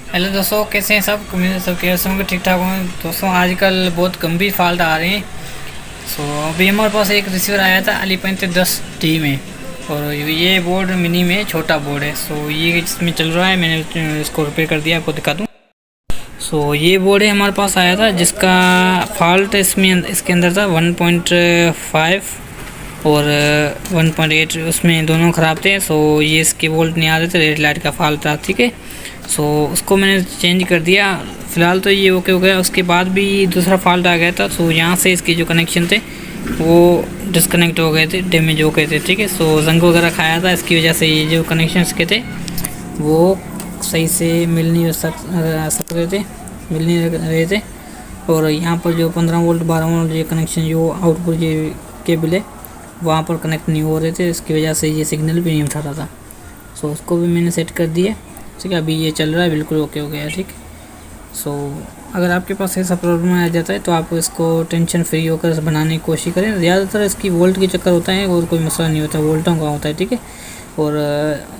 Hello दोस्तों, कैसे हैं सब? उम्मीद सब कैसे होंगे, ठीक ठाक होंगे। दोस्तों आजकल बहुत गंभीर फॉल्ट आ रहे हैं। अभी हमारे पास एक रिसीवर आया था अली3510D में, और ये बोर्ड मिनी में छोटा बोर्ड है। ये जिसमें चल रहा है, मैंने इसको रिपेयर कर दिया, आपको दिखा दूँ। ये बोर्ड है हमारे पास आया था, जिसका फॉल्ट इसके अंदर था 1.5 और 1.8, उसमें दोनों ख़राब थे। ये इसके वोल्ट नहीं आ रहे थे, रेड लाइट का फॉल्ट था, ठीक है। उसको मैंने चेंज कर दिया। फ़िलहाल तो ये ओके हो गया। उसके बाद भी दूसरा फॉल्ट आ गया था। यहाँ से इसके जो कनेक्शन थे वो डिस्कनेक्ट हो गए थे, डैमेज हो गए थे, ठीक है। जंग वगैरह खाया था, इसकी वजह से ये जो कनेक्शन के थे वो सही से मिल नहीं सक रहे थे, मिल नहीं रहे थे। और यहाँ पर जो 15 वोल्ट 12 वोल्ट ये कनेक्शन जो आउटपुट ये केबल है वहाँ पर कनेक्ट नहीं हो रहे थे, इसकी वजह से ये सिग्नल भी नहीं उठा रहा था। उसको भी मैंने सेट कर दिया, ठीक है। अभी ये चल रहा है, बिल्कुल ओके हो गया है, ठीक। अगर आपके पास ऐसा प्रॉब्लम आ जाता है तो आप इसको टेंशन फ्री होकर बनाने की कोशिश करें। ज़्यादातर इसकी वोल्ट के चक्कर होता है और कोई मसला नहीं होता, वोल्टों का होता है, ठीक है। और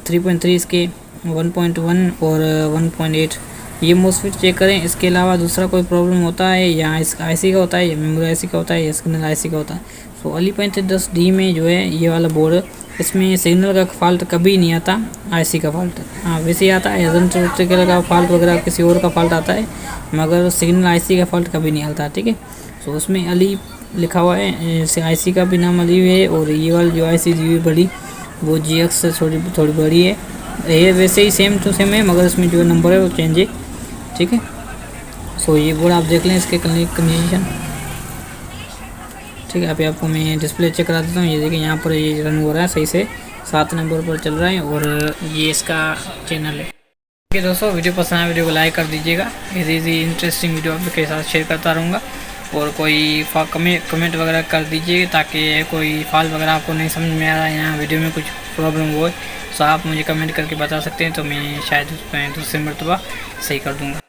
3.3 इसके 1.1 और 1.8 ये मोस्फेट चेक करें। इसके अलावा दूसरा कोई प्रॉब्लम होता है या इस आईसी का होता है या मेमोरी आईसी का होता है या सिग्नल आईसी का होता है। अली3510D में जो है ये वाला बोर्ड, इसमें सिग्नल का फॉल्ट कभी नहीं आता, आईसी का फॉल्ट हाँ वैसे ही आता है। एजेंट का फॉल्ट वगैरह किसी और का फॉल्ट आता है, मगर सिग्नल आईसी का फॉल्ट कभी नहीं आता, ठीक है। उसमें अली लिखा हुआ है, आईसी का भी नाम अली है। और ये वाली जो आईसी जी बड़ी वो GX से थोड़ी बड़ी है। ये वैसे ही सेम टू सेम है, मगर इसमें जो नंबर है वो चेंज है, ठीक है। ये बोर्ड आप देख लें, इसके कंडीशन, ठीक है। अभी आपको मैं डिस्प्ले चेक करा देता हूँ। ये देखिए यहाँ पर ये रन हो रहा है सही से, 7 नंबर पर चल रहा है और ये इसका चैनल है, ठीक है। दोस्तों वीडियो पसंद आए वीडियो को लाइक कर दीजिएगा। ऐसी इंटरेस्टिंग वीडियो आपके साथ शेयर करता रहूँगा। और कोई कमेंट वगैरह कर दीजिए, ताकि कोई फॉल्ट वगैरह आपको नहीं समझ में आ रहा है, यहाँ वीडियो में कुछ प्रॉब्लम हो तो आप मुझे कमेंट करके बता सकते हैं, तो मैं शायद उसमें दूसरी मरतबा सही कर दूँगा।